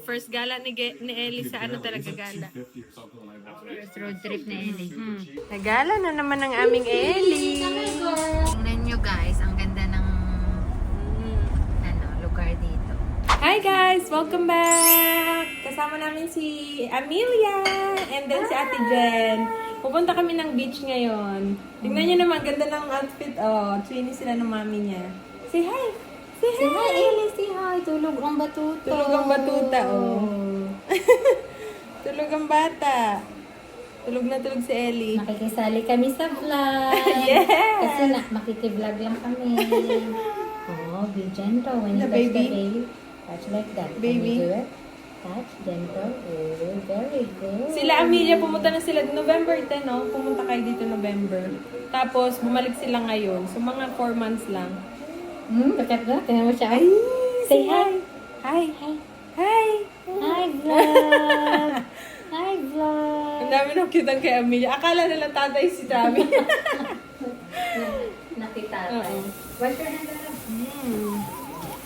first gala ni Ellie sa ano talaga gala. First road trip ni Ellie. Nagala na naman ang aming Ellie. Tingnan nyo guys, ang ganda ng lugar dito. Hi guys! Welcome back! Kasama namin si Amelia and then si Ate Jen. Pupunta kami ng beach ngayon. Tingnan nyo naman, ganda ng outfit. Oh, twinny sila ng mami niya. Say hi! Say hi! Say hi, Ellie! Say hi! Tulog ang batuta. Tulog ang batuta, oh. Tulog ang bata. Tulog na tulog si Ellie. Makikisali kami sa vlog. Yes! Kasi makiki-vlog lang kami. Oh, be gentle when you The touch baby. the baby. Touch like that. Baby. Can you do it? Touch, gentle. Oh, very good. Sila Amelia, pumunta na sila November 10, no? Pumunta kayo dito November. Tapos, bumalik sila ngayon. So, mga 4 months lang. Bakit ba? Tingnan mo siya. Ay! Say hi. Hi! Hi. Hi! Hi, vlog. Hi, vlog. Ang dami nang cute kay Amelia. Akala nila tatay si Travi. Nakitatay. Oo. What's your name?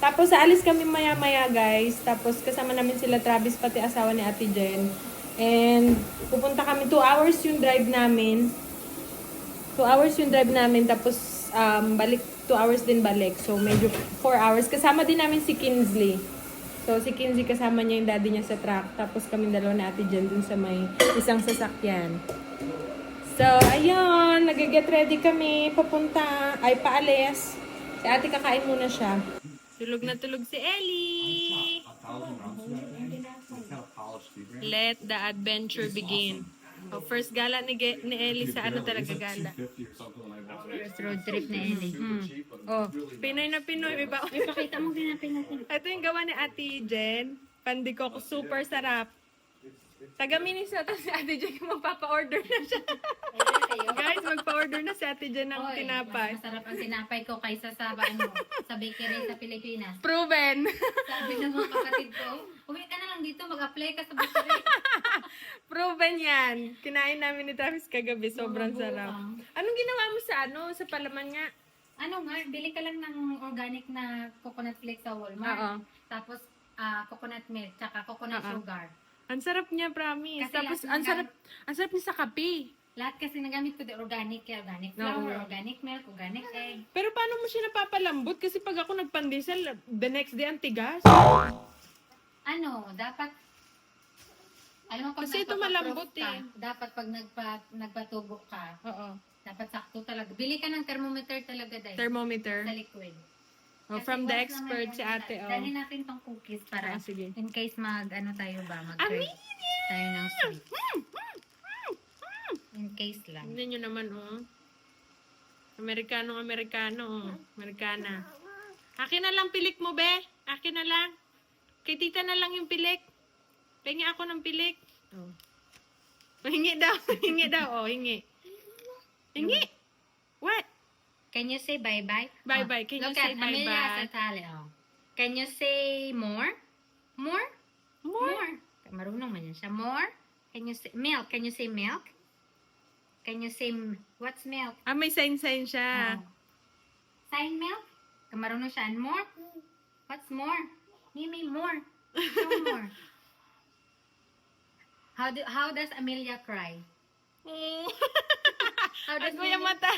Tapos, aalis kami maya-maya, guys. Tapos, kasama namin sila Travis, pati asawa ni Ate Jen. And, pupunta kami. 2 hours yung drive namin. 2 hours yung drive namin. Tapos, balik 2 hours din balik. So, medyo 4 hours. Kasama din namin si Kinsley. So, si Kinsley kasama niya yung daddy niya sa truck. Tapos, kami dalawa ni Ate Jen dun sa may isang sasakyan. So, ayun. Nag-get ready kami. Papunta. Ay, paalis. Si ate kakain muna siya. Tulog na tulog si Ellie. Let the adventure begin. Oh, first gala ni Ellie sa ano talaga gala. First road trip ni Ellie. Oh, Pinoy na Pinoy. Iba. Ipakita mo ginapin natin. Ito yung gawa ni Ate Jen. Pandikok. Super sarap. Taga-minis na to si Ate Jen. Magpapa-order na siya. Guys, magpa-order na si Ate Jen ng tinapay. Mas masarap ang tinapay ko kaysa sa sa bakery sa Pilipinas. Proven. Sabi ng mga kapatid ko, uwi ka na lang dito, mag-apply ka sa bakery. Proven yan. Kinain namin ni Travis kagabi. Sobrang sarap. Anong ginawa mo sa sa palaman nga? Ano nga, bili ka lang ng organic na coconut flakes sa Walmart. Oo. Tapos, coconut milk, tsaka coconut sugar. Ang sarap niya, promise. Kasi Tapos, lahat ang sarap niya sa kape. Lahat kasi nagamit ko di organic, kaya organic flour, organic milk, organic egg. Pero paano mo siya napapalambot? Kasi pag ako nagpandesal, the next day ang tigas. Ano, dapat, alam mo pag Kasi ito malambot ka, eh. dapat pag nagpatubo ka, Oo. dapat sakto talaga. Bili ka ng thermometer talaga dahil Thermometer. sa liquid. Oh, Kasi from the once expert naman si ate. Oh. Dali natin tong cookies para Sige. in case tayo ba, Amelia! tayo ng sweet. In case lang. Tignan nyo naman, oh. Amerikano. Amerikana. Akin na lang pilik mo, be. Akin na lang. Kay tita na lang yung pilik. Pengi ako ng pilik. Oh. Hingi daw. Hingi daw. Oh, hingi. Hingi. What? Can you say bye-bye? Bye-bye. Can you Look say at Amelia bye-bye? sa tali. Oh. Can you say more? More? More? Marunong man yan siya. More? Can you say milk? Can you say milk? Can you say what's milk? Ah, may sign-sign siya. Oh. Sign milk? Marunong siya. And more? What's more? Mimi, more. Show more. How does Amelia cry? How does Ako yung mata.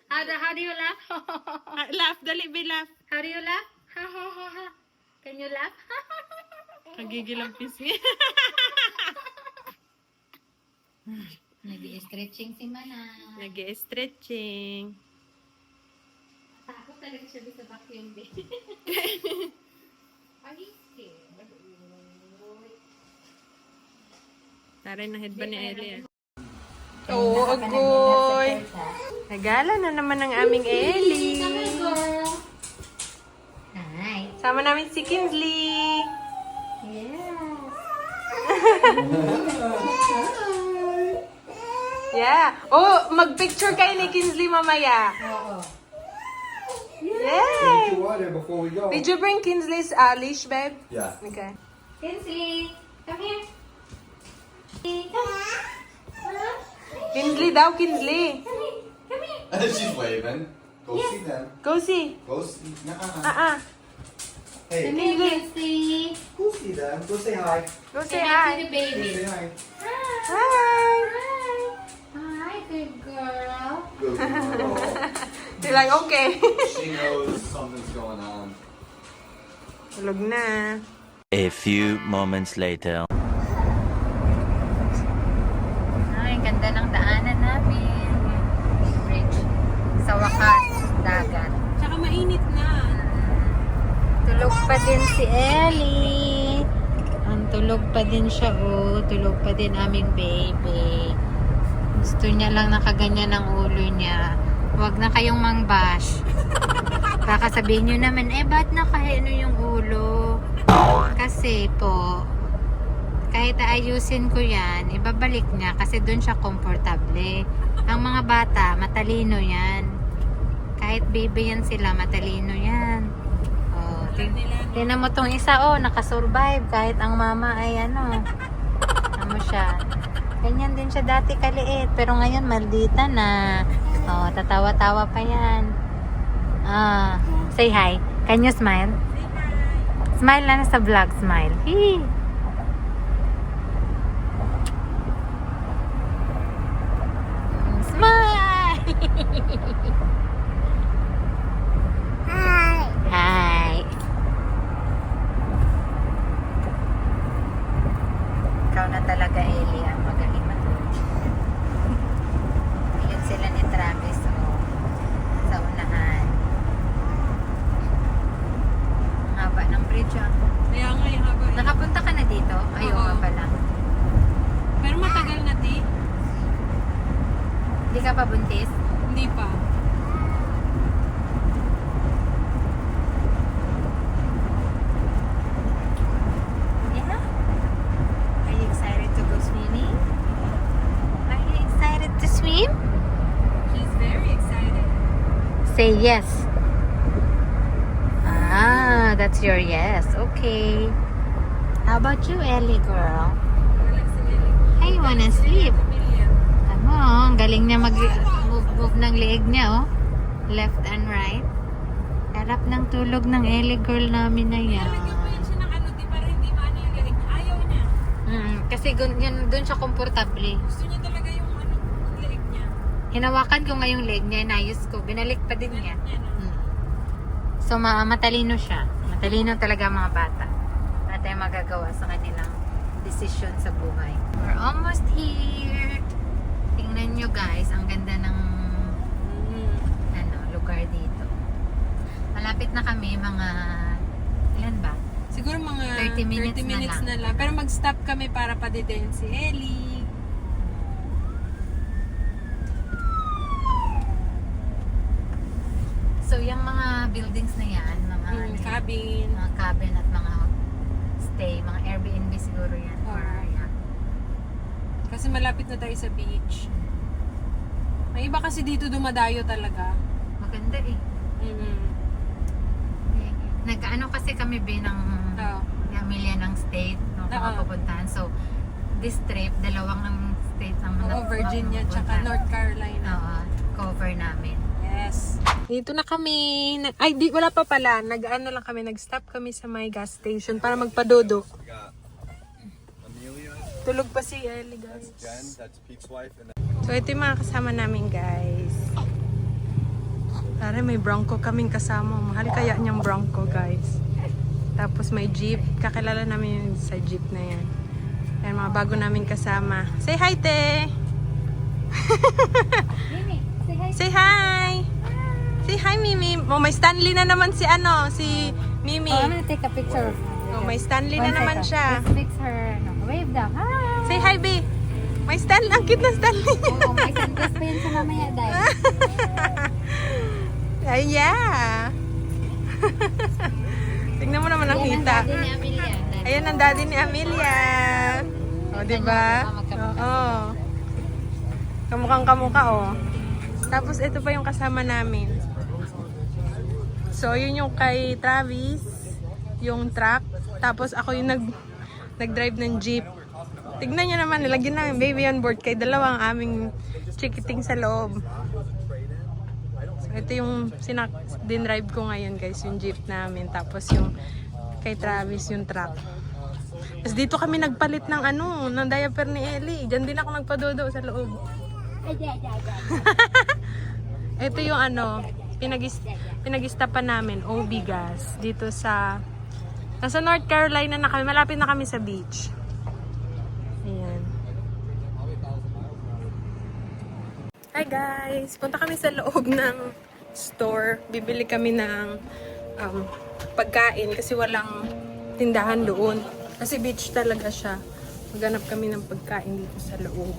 How do you laugh? Laugh. Dali, be laugh. How do you laugh? Ha ha ha ha. Can you laugh? Kagigil ang pisngi. Nag-i-stretching si Mana. Nag-i-stretching. Takot talaga siya sa vacuum bay. Are you scared? Taray na head ba ni Ellie? Oo, agoy. Nagala na naman ang aming Ellie. Hi. Sama namin si Kinsley. Yes. Yeah. Oh, mag-picture kayo ni Kinsley mamaya. Oo. Yay! Drink your water before we go. Did you bring Kinsley's leash, babe? Yeah. Okay. Kinsley, come here. Kinsley daw, Kinsley. Come here. She's waving. Go see them. Go see. Go see. Nuh-uh. Ah. Hey. Come here, Kinsley. Sam. Go say hi. Go Say say hi to the hi. baby. Say hi. Hi. Hi, good girl. Good girl. You're like, okay. She knows something's going on. Tulog na. A few moments later. Ay, ganda ng daanan namin. Bridge. Sa wakas, dagat. Tsaka mainit na. Tulog pa din si Ellie. Ang tulog pa din siya, oh. Tulog pa din aming baby. Gusto niya lang nakaganyan ang ulo niya. Huwag na kayong mangbash. Baka sabihin nyo naman, ba't nakahino yung ulo? Kasi po, kahit aayusin ko yan, ibabalik niya kasi doon siya komportable. Ang mga bata, matalino yan. Kahit baby yan sila, matalino yan. Oh, tingnan mo tong isa, nakasurvive kahit ang mama ay ano siya. Ganyan din siya dati kaliit, pero ngayon maldita na. Oh, tatawa-tawa pa yan. Say hi. Can you smile? Smile na sa vlog, smile. Hee. Smile! Hi! Ikaw na talaga, Ellie, ang magaling matulog. Ayan sila ni Travis, sa unahan. Ang haba ng bridge, Kaya nga yung haba. Nakapunta ka na dito? Ayaw Oo. nga pala. Pero matagal na, di. Hindi ka pa buntis? Hindi pa. Yeah? Are you excited to go swimming? Are you excited to swim? She's very excited. Say yes. That's your yes. Okay. How about you, Ellie girl? Hey, you wanna sleep? Ano, ang galing niya mag-move ng leeg niya, left and right. Harap ng tulog ng Ellie girl namin na yan. siya ng ano, di para hindi maano yung galing. Ayaw niya. Kasi doon siya komportable. Gusto niya talaga yung ano, leeg niya. Hinawakan ko nga yung leg niya, inayos ko. Binalik pa din niya. So, matalino siya. Matalino talaga ang mga bata. Wala tayong magagawa sa kanilang desisyon sa buhay. We're almost here. Tingnan nyo guys, ang ganda ng lugar dito. Malapit na kami, mga ilan ba? Siguro mga 30 minutes na lang. Pero mag-stop kami para padidayin si Ellie. So, yung mga buildings na yan, mga, Cabin. mga cabin at mga stay, mga Airbnb siguro yan. Oo. Or, yeah. Kasi malapit na tayo sa beach. May iba kasi dito dumadayo talaga. Maganda eh. Nag-ano kasi kami ng Oo. Amelia ng state, no, kung Oo. mapupuntahan. So, this trip, dalawang ng state ang Oo, Virginia tsaka North Carolina. Oo, cover namin. Yes. Dito na kami. Ay, wala pa pala. Nag-ano lang kami. Nag-stop kami sa may gas station para magpadodo. Amelia, Tulog pa si Ellie, guys. Jen, that's Pete's wife, and So, ito yung mga kasama namin, guys. Pare, may Bronco kaming kasama. Mahal kaya niyang Bronco, guys. Tapos may jeep. Kakilala namin yun sa jeep na yan. Ayan, mga bago namin kasama. Say hi, te! Mimi, say hi. Say hi! Say hi, Mimi. Oh, may Stanley na naman si Mimi. Oh, I'm gonna take a picture. Oh, may Stanley na One naman second. siya. Let's fix her. No, wave daw. Hi! Say hi, B. May Stanley. Ang cute na Stanley. Oo, may sunglass pa yun sa mamaya, dahil. Ay, yeah. Tingnan mo naman ang Yan ang hita. daddy ni Amelia. Ayan ang daddy ni Amelia. O, diba? Oo. Kamukhang kamukha, oh. Tapos, ito pa yung kasama namin. So, yun yung kay Travis, yung truck. Tapos, ako yung nag-drive ng jeep. Tignan nyo naman, nilagyan namin baby on board kay dalawang aming chikiting sa loob. So, ito yung dinrive ko ngayon, guys, yung jeep namin. Tapos, yung kay Travis, yung truck. Tapos dito kami nagpalit ng ng diaper ni Ellie. Diyan din ako nagpadodo sa loob. Ito yung pinag-istapan namin, OB gas. Dito nasa North Carolina na kami. Malapit na kami sa beach. Ayan. Hi guys! Punta kami sa loob ng store. Bibili kami ng pagkain kasi walang tindahan doon. Kasi beach talaga siya. Maghanap kami ng pagkain dito sa loob.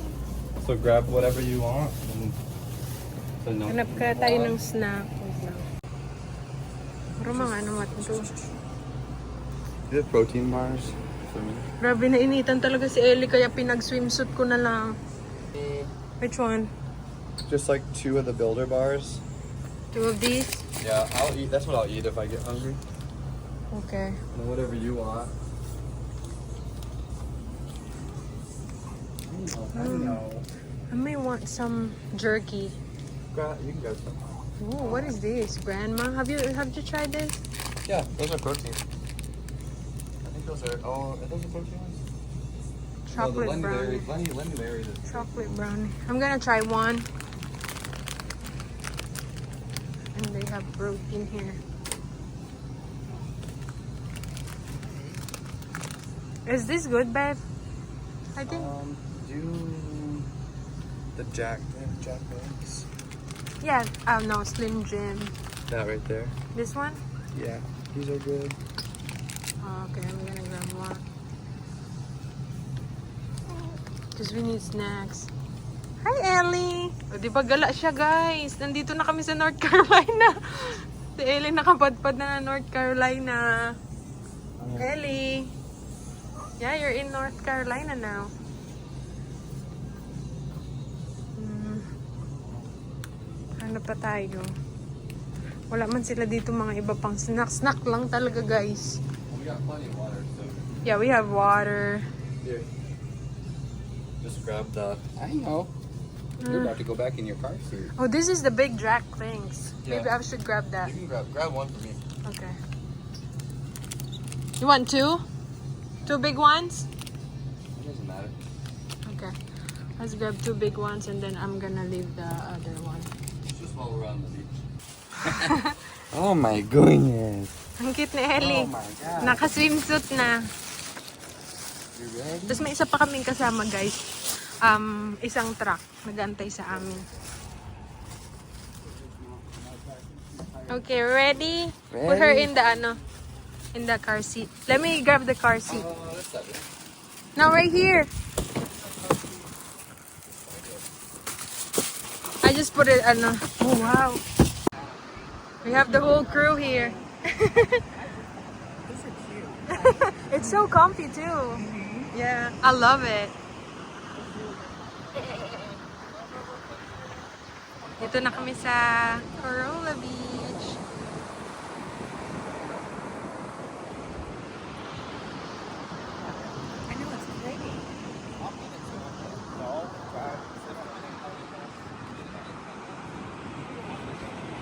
So grab whatever you want. And so no. Hanap ka tayo ng snack. Wait lang. Pero mga ito. You have protein bars for me? Grabe na initan talaga si Ellie kaya pinag-swimsuit ko na lang. Which one? Just like 2 of the builder bars. 2 of these? Yeah, I'll eat. That's what I'll eat if I get hungry. Okay. And whatever you want. I know. I may want some jerky. You can grab some. Oh, what is this, Grandma? Have you tried this? Yeah, those are protein. I think those are. Oh, are those the protein ones? Chocolate no, the brownie. Lenny Larry. Chocolate brownie. I'm gonna try one. And they have protein here. Is this good, babe? I think. Do the Jack Links. Yeah. No, Slim Jim. That right there. This one? Yeah, these are good. Oh, okay, I'm gonna grab one. Because we need snacks. Hi, Ellie! O, di ba gala siya, guys? Nandito na kami sa North Carolina. Si Ellie nakapadpad na North Carolina. Ellie! Yeah, you're in North Carolina now. Ano pa tayo? Wala man sila dito mga iba pang snack. Snack lang talaga, guys. We got plenty of water, so Yeah, we have water. here. Just grab the. I know. You're about to go back in your car seat. Oh, this is the big Jack things. Yeah. Maybe I should grab that. You can grab one for me. Okay. You want 2? 2 big ones? It doesn't matter. Okay. Let's grab 2 big ones and then I'm gonna leave the other one. It's just while we're on the beach. Oh my goodness. Ang cute ni Ellie. Oh my God. Naka-swimsuit na. You ready? Tapos may isa pa kaming kasama, guys. Isang truck. Nag-antay sa amin. Okay, ready? Put her in the in the car seat. Let me grab the car seat. That's not it. Now right here. I just put it oh wow. We have the whole crew here. It's so comfy too. Yeah, I love it. Ito na kami sa Corolla Beach. I know it's pretty.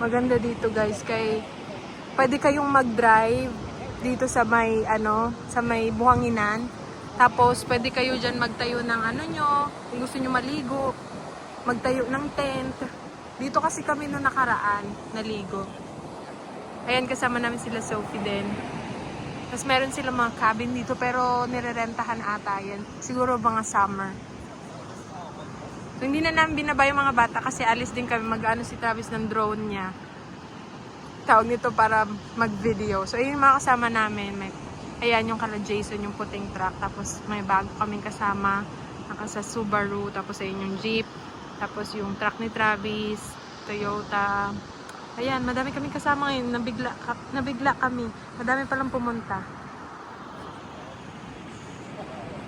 Maganda dito, guys, kay pwede kayong mag-drive dito sa may sa may buhanginan. Tapos pwede kayo diyan magtayo ng nyo, kung gusto niyo maligo, magtayo ng tent. Dito kasi kami noong nakaraan naligo. Ayan, kasama namin sila Sophie din. Tapos meron sila mga cabin dito pero nirerentahan ata yan. Siguro mga summer. So, hindi na namin binabay yung mga bata kasi alis din kami mag-ano si Travis ng drone niya. Tawag nito para mag-video. So, ayun yung mga kasama namin. Ayan yung kala Jason, yung puting truck. Tapos may bago kaming kasama. Naka sa Subaru. Tapos ayun yung Jeep. Tapos yung truck ni Travis. Toyota. Ayan, madami kaming kasama ngayon. Nabigla kami. Madami palang pumunta.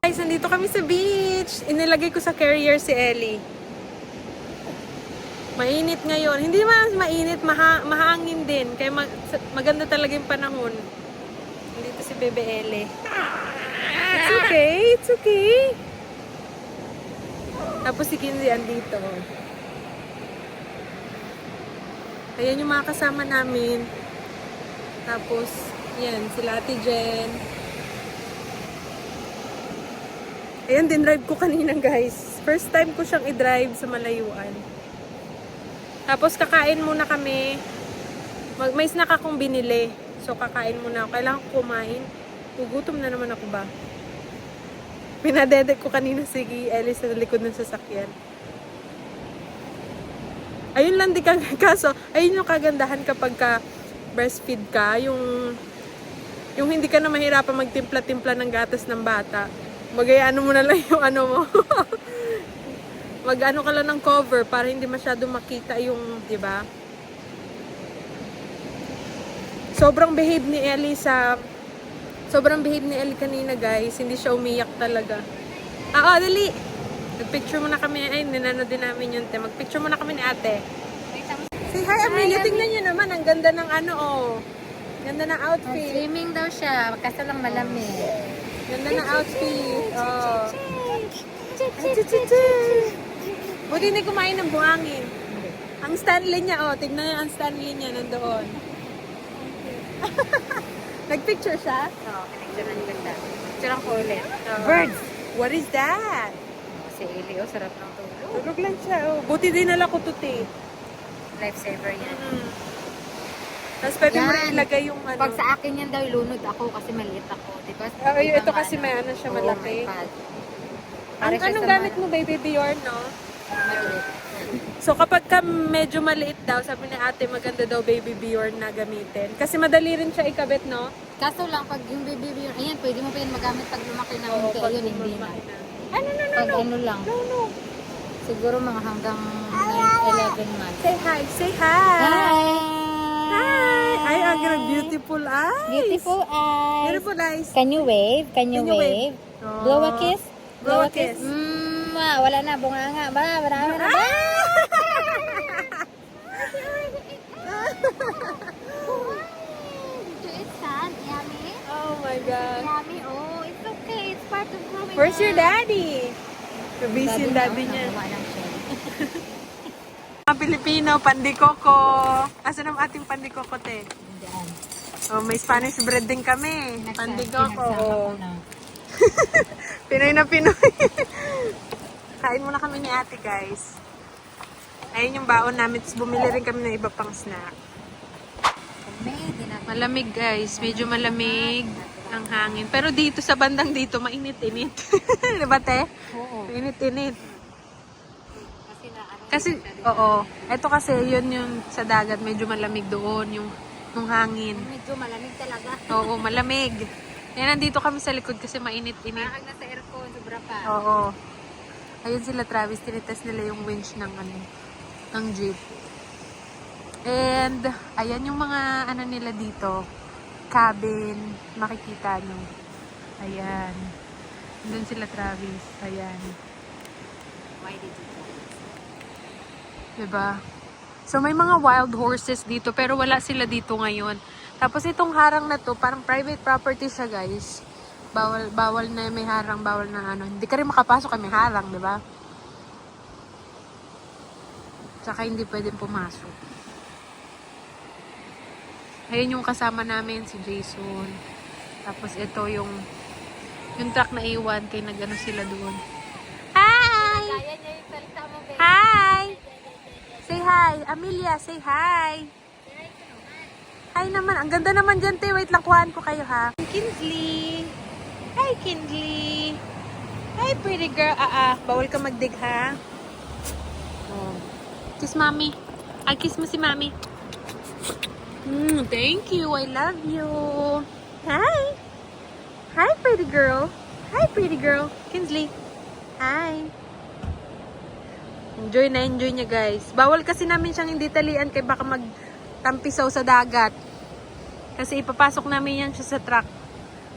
Guys, nandito kami sa beach. Inilagay ko sa carrier si Ellie. Mainit ngayon. Hindi naman mainit, mahangin din. Kaya maganda talaga yung panahon. Nandito si Bebe Ellie. It's okay, it's okay. Tapos si Kinsey andito. Ayan yung mga kasama namin. Tapos, yan, sila Ate Jen. Ayan, din-drive ko kanina guys. First time ko siyang i-drive sa malayuan. Tapos kakain muna kami. May snack akong binili. So kakain muna ako. Kailangan ko kumain. Gugutom na naman ako ba? Pinadedek ko kanina si Ellie sa likod ng sasakyan. Ayun lang di kaso, ayun yung kagandahan kapag ka breastfeed ka, yung hindi ka na mahirapan magtimpla-timpla ng gatas ng bata. Ano mo na lang yung ano mo. Mag-ano ka lang ng cover para hindi masyado makita yung, di ba? Sobrang behave ni Ellie kanina guys. Hindi siya umiyak talaga. Dali! Nag-picture muna kami. Ay, ninano din namin yun. Mag-picture muna kami ni ate. Say hi, Amelia. Tingnan nyo naman. Ang ganda ng ano, oh. Ganda ng outfit. Swimming daw siya, kaso lang malamig. Ganda ng outfit. Oh. Buti hindi kumain ng buhangin. Ang Stanley niya, oh. Tignan niya ang Stanley niya nandoon. Nag-picture siya? Oo, pinicturean ko siya. Picturean ko ulit. Birds! What is that? Si Eli, sarap ng tulog. Tulog lang siya, oh. Buti dinala ko tuti. Lifesaver yan. Tapos pwede mo Yan. rin ilagay yung ano. Pag sa akin yan daw, ilunod ako kasi maliit ako. Diba? Ito kasi may ano siya malaki. Anong gamit mo, baby Bjorn, no? Maliit. So kapag ka medyo maliit daw, sabi ni ate, maganda daw baby Bjorn na gamitin. Kasi madali rin siya ikabit, no? Kaso lang, pag yung baby yun, ayan, pwede mo pa yun magamit pag lumaki na Oo, unti. pag Ayun, hindi na. lumaki na. Ano, no, no, Pag no. ano lang. No, no. Siguro mga hanggang 11 months. Say hi, say hi. Hi! Hi. Ay, ang ganda, beautiful eyes. Beautiful eyes. Beautiful eyes. Can you wave? Can you Can you wave? Oh. Blow a kiss? Blow a kiss. Wala na, bunganga ba? Marami na ba? It's sad, yummy. Oh my God. Yummy, oh, it's okay. It's part of growing Where's your up. daddy? Busy yung daddy niya. Nakakuha ng shell. Mga Pilipino, pandikoko. Asan ang ating pandikoko, te? Diyan. Oh, may Spanish bread din kami. Pandikoko. Pinagsama ko na. Pinoy na Pinoy. Kain muna kami ni ate, guys. Ayun yung baon namin. Tapos bumili rin kami ng iba pang snack. Malamig, guys. Medyo malamig ang hangin. Pero dito, sa bandang dito, mainit-init. Diba, te? Oo. Mainit-init. Kasi na ano. Kasi, oo. Ito kasi, yun yung sa dagat. Medyo malamig doon. Yung hangin. Medyo malamig talaga. Oo, malamig. Yan, nandito kami sa likod kasi mainit-init. Parang nasa aircon, sobra pa. Oo. Ayun sila, Travis. Tinitest nila yung winch ng ng jeep. And, ayan yung mga ano nila dito. Cabin. Makikita nyo. Ayan. Doon sila, Travis. Ayan. Why did you do this? Diba? So, may mga wild horses dito, pero wala sila dito ngayon. Tapos, itong harang na to, parang private property siya, guys. Bawal na may harang, bawal na ano. Hindi ka rin makapasok kay may harang, diba? Tsaka, hindi pwedeng pumasok. Ayun yung kasama namin, si Jason. Tapos, ito yung truck na iwan, kaya nag-ano sila doon. Hi! Kaya niya yung salita mo, babe. Hi! Say hi. Amelia, say hi. Hi naman. Ang ganda naman dyan, te. Wait lang, kuhaan ko kayo, ha? Kinsley. Hi, Kinsley. Hi, pretty girl. Bawal ka magdig, ha? Oh. Kiss mommy. I'll kiss mo si mommy. Thank you. I love you. Hi. Hi, pretty girl. Hi, pretty girl. Kinsley. Hi. Enjoy na enjoy niya, guys. Bawal kasi namin siyang hindi talian kay baka magtampisaw sa dagat. Kasi ipapasok namin yan siya sa truck.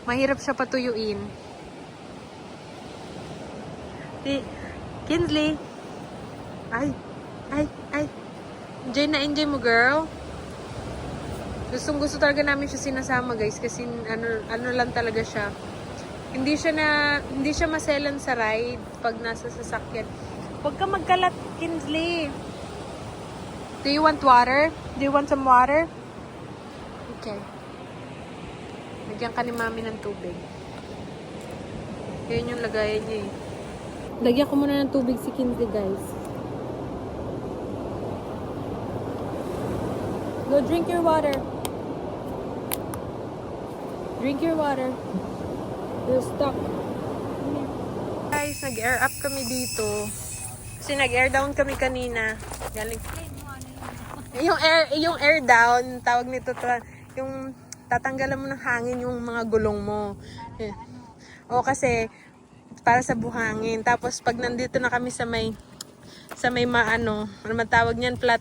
Mahirap siya patuyuin. Kinsley. Ay. Enjoy na enjoy mo, girl. Gustong-gusto talaga namin siya sinasama, guys, kasi ano lang talaga siya. Hindi siya maselan sa ride pag nasa sasakyan. Huwag ka magkalat, Kinsley. Do you want water? Do you want some water? Okay. Nagyan ka ni mami ng tubig. Yan yung lagayan niya eh. Lagyan ko muna ng tubig si Kinsley, guys. Go drink your water. Drink your water. You're stuck. Guys, nag-air up kami dito. Kasi nag-air down kami kanina. Galing. Yung air down, tawag nito, yung tatanggalan mo ng hangin yung mga gulong mo. O kasi, para sa buhangin. Tapos, pag nandito na kami sa may ano matawag niyan, flat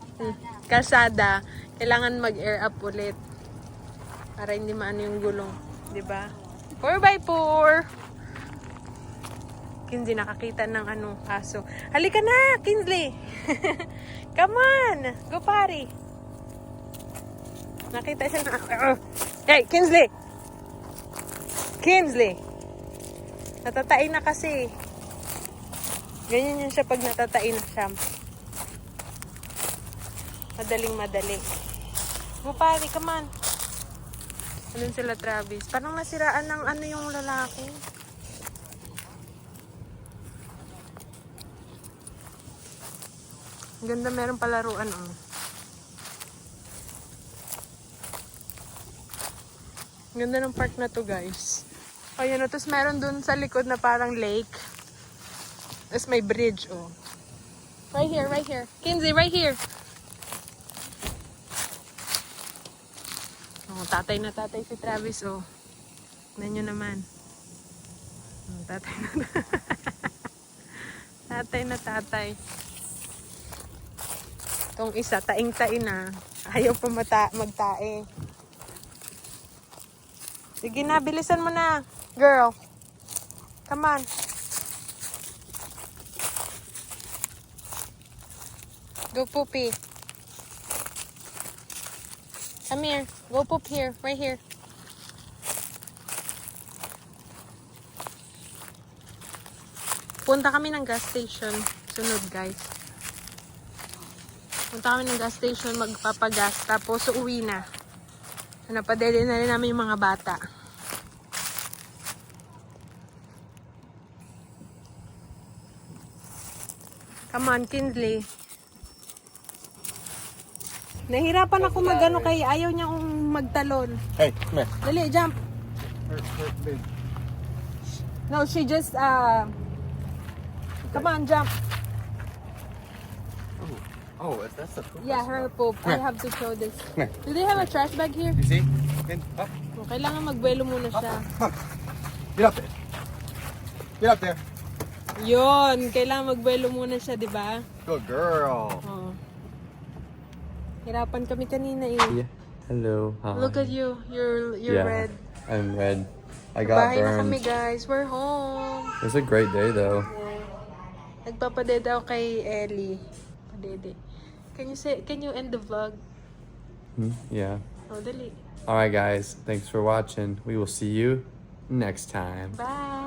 kalsada, kailangan mag-air up ulit. Para hindi maano yung gulong. Diba? 4x4! Kinsley, nakakita ng ano, aso. Halika na, Kinsley! Come on! Go party! Nakita siya na... Hey, Kinsley! Kinsley! Natatain na kasi. Ganyan yun siya pag natatain na siya. Madaling-madali. Go party, come on! Anong sila, Travis? Parang nasiraan ng ano yung lalaki. Ganda, meron palaruan, oh. Ganda ng park na to, guys. Ayan, oh, tapos meron dun sa likod na parang lake. Tapos may bridge, oh. Right here, right here. Kinsley, right here. Oh, tatay na tatay si Travis, oh. Tignan nyo naman. Oh, tatay na tatay na tatay. Itong isa, taing-tain na. Ayaw pa magtae. Sige na, bilisan mo na. Girl. Come on. Go poopy. Come here. Go poop here. Right here. Punta kami ng gas station. Sunod, guys. Punta kami ng gas station, magpapagas. Tapos, uuwi na. Napadede na rin namin yung mga bata. Come on, Kinsley. Nahirapan ako magano kay ayaw niya akong magtalon. Hey, come here. Dali, jump. Big. No, she just, come on, jump. Oh, that's the poop. Yeah, her poop. I have to show this. Come here. Do they have a trash bag here? You see? Up. Oh, kailangan magbuelo muna siya. Get up there. Get up there. Yun, kailangan magbuelo muna siya, di ba? Good girl. Oh. Hirapan kami kanina eh. Yeah. Hello. Hi. Look at you. You're Yeah, red. I'm red. I got Bahay na kami, burned. guys. We're home. It was a great day though. Nagpapadede ako kay Ellie. Padede. Can you end the vlog? Yeah. Oh, dali. All right, guys. Thanks for watching. We will see you next time. Bye.